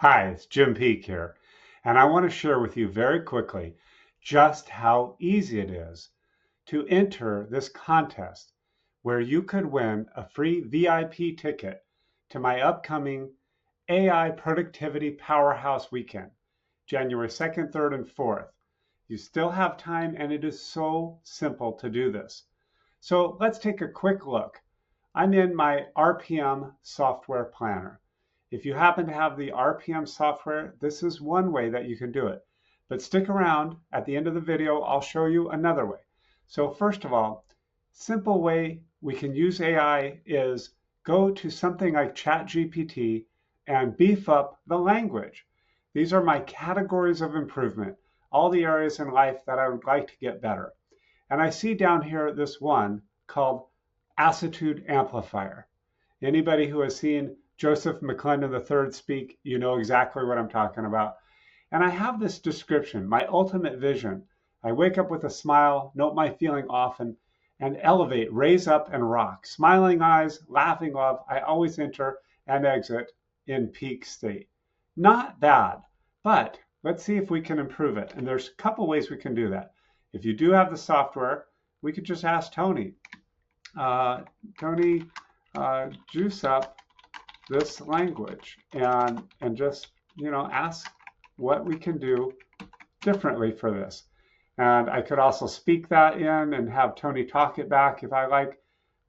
Hi, it's Jim Peak here, and I want to share with you very quickly just how easy it is to enter this contest where you could win a free VIP ticket to my upcoming AI Productivity Powerhouse weekend, January 2nd, 3rd, and 4th. You still have time, and it is so simple to do this. So let's take a quick look. I'm in my RPM software planner. If you happen to have the RPM software, this is one way that you can do it. But stick around. At the end of the video, I'll show you another way. So first of all, simple way we can use AI is go to something like ChatGPT and beef up the language. These are my categories of improvement, all the areas in life that I would like to get better. And I see down here this one called Attitude Amplifier. Anybody who has seen Joseph McClendon III speak, you know exactly what I'm talking about. And I have this description, my ultimate vision. I wake up with a smile, note my feeling often, and elevate, raise up, and rock. Smiling eyes, laughing love, I always enter and exit in peak state. Not bad, but let's see if we can improve it. And there's a couple ways we can do that. If you do have the software, we could just ask Tony, Tony, juice up this language and just, ask what we can do differently for this. And I could also speak that in and have Tony talk it back if I like.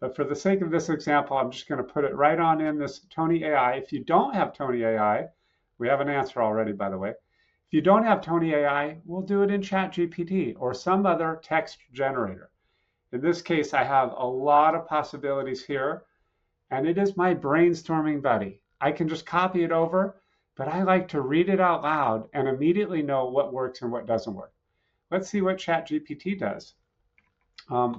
But for the sake of this example, I'm just going to put it right on in this Tony AI. If you don't have Tony AI, we have an answer already, by the way. If you don't have Tony AI, we'll do it in ChatGPT or some other text generator. In this case, I have a lot of possibilities here, and it is my brainstorming buddy. I can just copy it over, but I like to read it out loud and immediately know what works and what doesn't work. Let's see what ChatGPT does.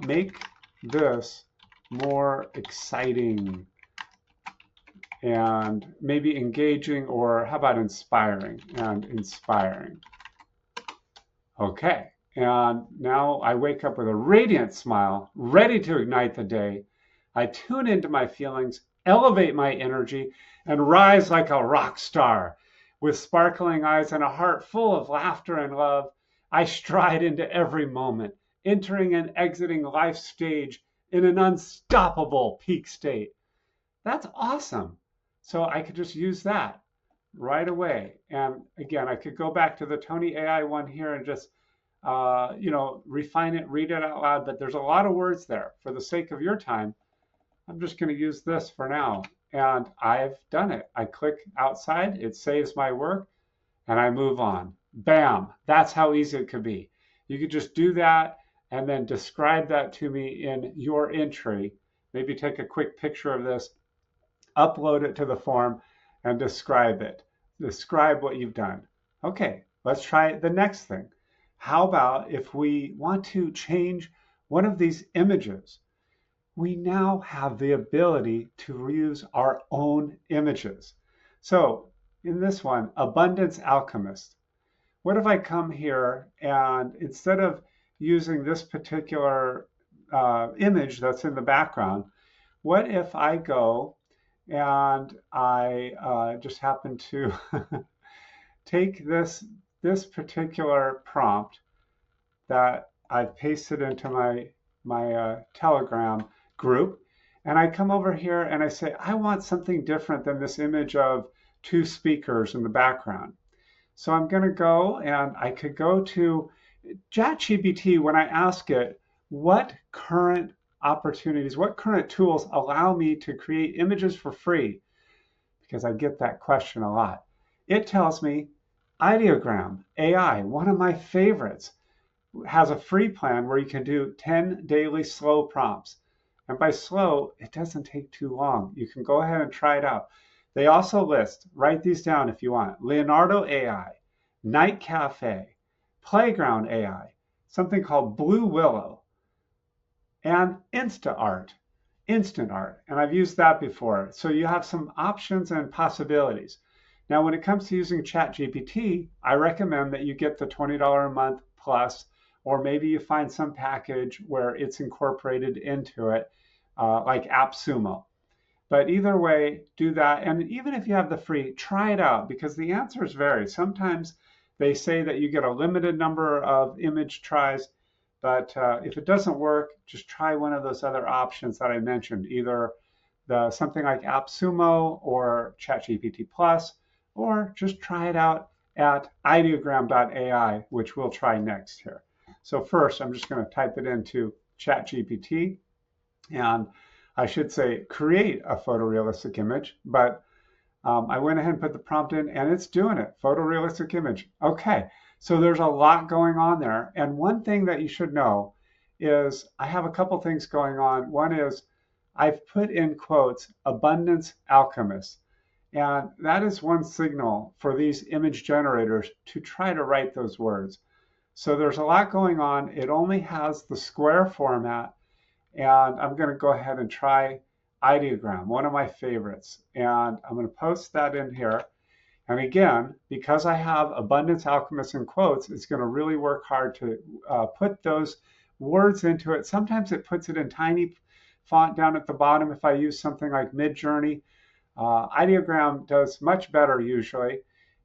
Make this more exciting and maybe engaging, or how about inspiring and inspiring? Okay, and now I wake up with a radiant smile, ready to ignite the day. I tune into my feelings, elevate my energy, and rise like a rock star. With sparkling eyes and a heart full of laughter and love, I stride into every moment, entering and exiting life stage in an unstoppable peak state. That's awesome. So I could just use that right away. And again, I could go back to the Tony AI one here and just, refine it, read it out loud. But there's a lot of words there. For the sake of your time, I'm just going to use this for now. And I've done it. I click outside, it saves my work, and I move on. Bam! That's how easy it could be. You could just do that and then describe that to me in your entry. Maybe take a quick picture of this, upload it to the form, and describe it. Describe what you've done. Okay, let's try the next thing. How about if we want to change one of these images? We now have the ability to reuse our own images. So in this one, Abundance Alchemist, what if I come here and instead of using this particular image that's in the background, what if I go and I just happen to take this particular prompt that I've pasted into my Telegram group, and I come over here and I say, I want something different than this image of two speakers in the background. So I'm going to go, and I could go to ChatGPT when I ask it, what current opportunities, what current tools allow me to create images for free? Because I get that question a lot. It tells me Ideogram AI, one of my favorites, has a free plan where you can do 10 daily slow prompts. And by slow, it doesn't take too long. You can go ahead and try it out. They also list, write these down if you want, Leonardo AI, Night Cafe, Playground AI, something called Blue Willow, and instant art. And I've used that before. So you have some options and possibilities. Now, when it comes to using ChatGPT, I recommend that you get the $20 a month plus, or maybe you find some package where it's incorporated into it, like AppSumo. But either way, do that. And even if you have the free, try it out because the answers vary. Sometimes they say that you get a limited number of image tries, but if it doesn't work, just try one of those other options that I mentioned, either something like AppSumo or ChatGPT Plus, or just try it out at ideogram.ai, which we'll try next here. So first, I'm just going to type it into ChatGPT, and I should say create a photorealistic image, but I went ahead and put the prompt in, and it's doing it. Photorealistic image. Okay, so there's a lot going on there. And one thing that you should know is I have a couple things going on. One is I've put in quotes, abundance alchemist. And that is one signal for these image generators to try to write those words. So there's a lot going on. It only has the square format. And I'm going to go ahead and try ideogram, one of my favorites. And I'm going to post that in here. And again, because I have abundance alchemist in quotes, it's going to really work hard to put those words into it. Sometimes it puts it in tiny font down at the bottom if I use something like Midjourney. Ideogram does much better usually.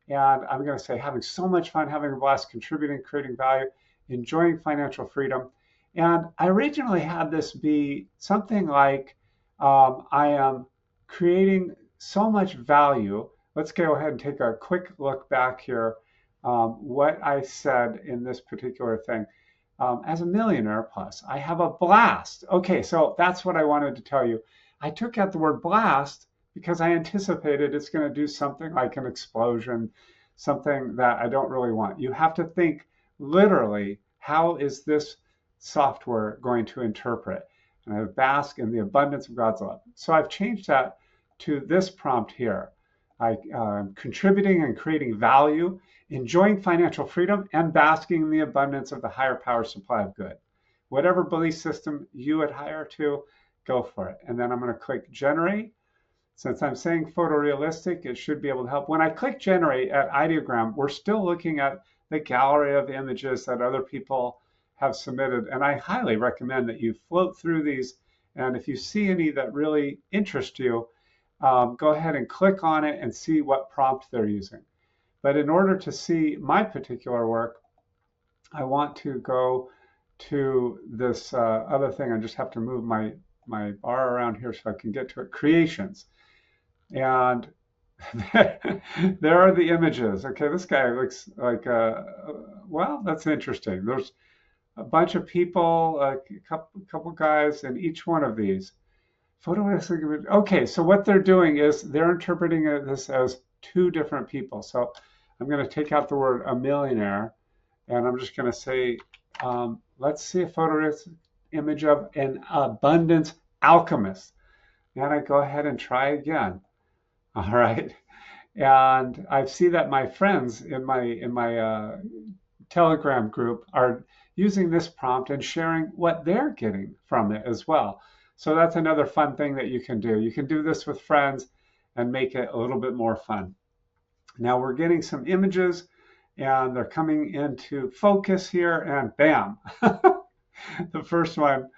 And I'm going to say having so much fun, having a blast, contributing, creating value, enjoying financial freedom. And I originally had this be something like I am creating so much value. Let's go ahead and take a quick look back here. What I said in this particular thing. As a millionaire plus, I have a blast. Okay, so that's what I wanted to tell you. I took out the word blast because I anticipated it's going to do something like an explosion, something that I don't really want. You have to think literally, how is this software going to interpret? And I bask in the abundance of God's love. So I've changed that to this prompt here. I'm contributing and creating value, enjoying financial freedom, and basking in the abundance of the higher power supply of good. Whatever belief system you adhere to, go for it. And then I'm going to click generate. Since I'm saying photorealistic, it should be able to help. When I click generate at ideogram, we're still looking at the gallery of images that other people have submitted. And I highly recommend that you float through these. And if you see any that really interest you, go ahead and click on it and see what prompt they're using. But in order to see my particular work, I want to go to this other thing. I just have to move my bar around here so I can get to it. Creations. And there are the images. Okay, this guy looks like, well, that's interesting. There's a bunch of people, a couple guys in each one of these. Photorealistic image. Okay, so what they're doing is they're interpreting this as two different people. So I'm going to take out the word a millionaire, and I'm just going to say, let's see a photorealistic image of an abundance alchemist. And I go ahead and try again. All right. And I see that my friends in my Telegram group are using this prompt and sharing what they're getting from it as well. So that's another fun thing that you can do. You can do this with friends and make it a little bit more fun. Now we're getting some images and they're coming into focus here, and bam. The first one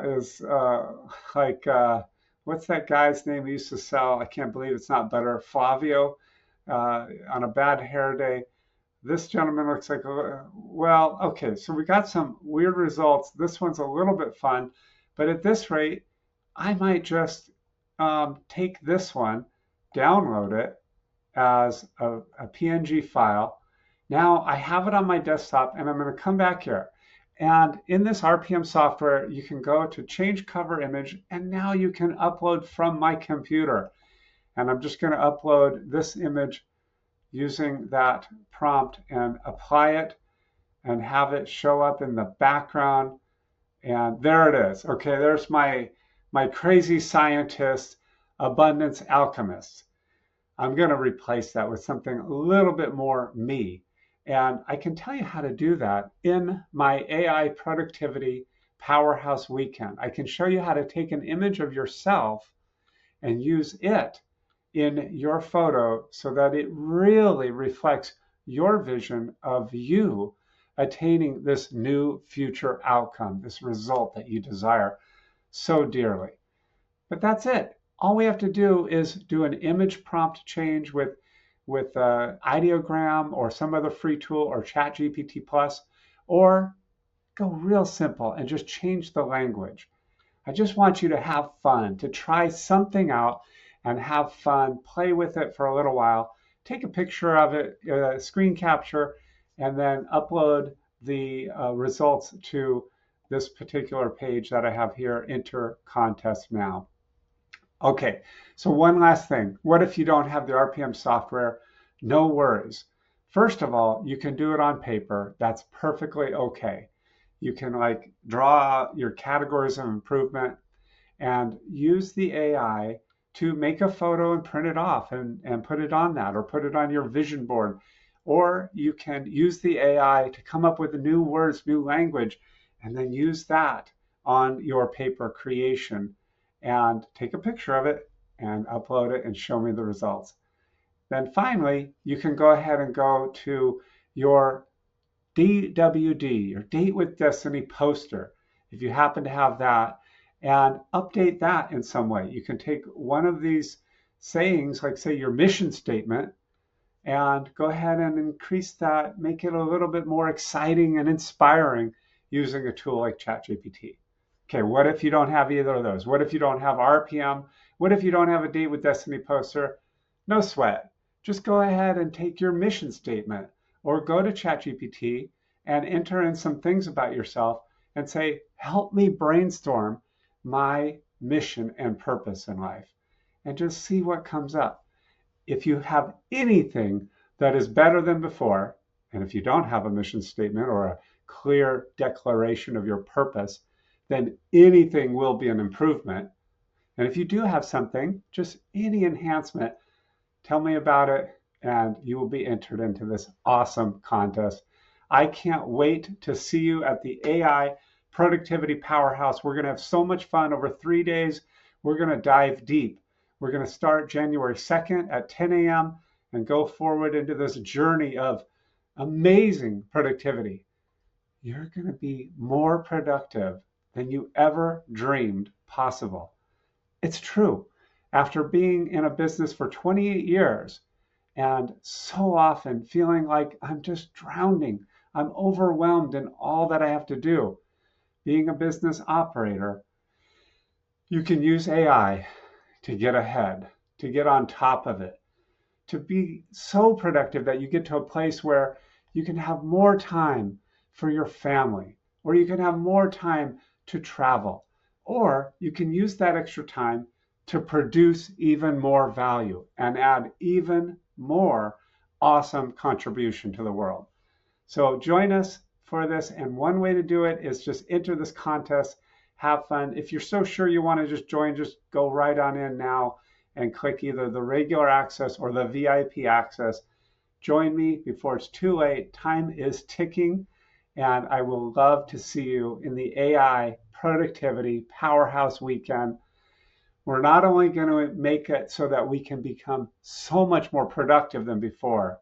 is like, what's that guy's name who used to sell, I can't believe it's not butter, Flavio, on a bad hair day. This gentleman looks like, well, okay, so we got some weird results. This one's a little bit fun, but at this rate, I might just take this one, download it as a PNG file. Now I have it on my desktop, and I'm going to come back here. And in this RPM software, you can go to change cover image, and now you can upload from my computer. And I'm just going to upload this image using that prompt and apply it and have it show up in the background. And there it is. Okay, there's my crazy scientist, abundance alchemist. I'm going to replace that with something a little bit more me. And I can tell you how to do that in my AI Productivity Powerhouse weekend. I can show you how to take an image of yourself and use it in your photo so that it really reflects your vision of you attaining this new future outcome, this result that you desire so dearly. But that's it. All we have to do is do an image prompt change with ideogram or some other free tool or ChatGPT Plus, or go real simple and just change the language. I just want you to have fun, to try something out and have fun, play with it for a little while, take a picture of it, screen capture, and then upload the results to this particular page that I have here, Enter Contest Now. Okay, so one last thing. What if you don't have the RPM software? No worries. First of all, you can do it on paper. That's perfectly okay. You can like draw your categories of improvement and use the AI to make a photo and print it off and put it on that or put it on your vision board. Or you can use the AI to come up with new words, new language, and then use that on your paper creation and take a picture of it and upload it and show me the results. Then finally, you can go ahead and go to your DWD, your Date with Destiny poster, if you happen to have that, and update that in some way. You can take one of these sayings, like say your mission statement, and go ahead and increase that, make it a little bit more exciting and inspiring using a tool like ChatGPT. Okay, what if you don't have either of those? What if you don't have RPM? What if you don't have a Date with Destiny poster? No sweat. Just go ahead and take your mission statement or go to ChatGPT and enter in some things about yourself and say, help me brainstorm my mission and purpose in life, and just see what comes up. If you have anything that is better than before, and if you don't have a mission statement or a clear declaration of your purpose, then anything will be an improvement. And if you do have something, just any enhancement, tell me about it, and you will be entered into this awesome contest. I can't wait to see you at the AI Productivity Powerhouse. We're going to have so much fun over 3 days. We're going to dive deep. We're going to start January 2nd at 10 a.m. and go forward into this journey of amazing productivity. You're going to be more productive than you ever dreamed possible. It's true. After being in a business for 28 years and so often feeling like I'm just drowning, I'm overwhelmed in all that I have to do, being a business operator, you can use AI to get ahead, to get on top of it, to be so productive that you get to a place where you can have more time for your family, or you can have more time to travel, or you can use that extra time to produce even more value and add even more awesome contribution to the world. So join us for this, and one way to do it is just enter this contest, have fun. If you're so sure you want to just join, just go right on in now and click either the regular access or the VIP access. Join me before it's too late. Time is ticking, and I will love to see you in the AI Productivity Powerhouse weekend. We're not only going to make it so that we can become so much more productive than before,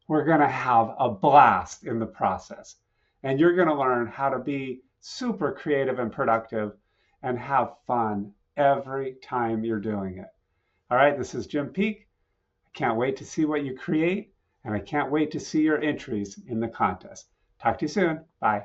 we're going to have a blast in the process. And you're going to learn how to be super creative and productive and have fun every time you're doing it. All right, this is Jim Peak. I can't wait to see what you create, and I can't wait to see your entries in the contest. Talk to you soon. Bye.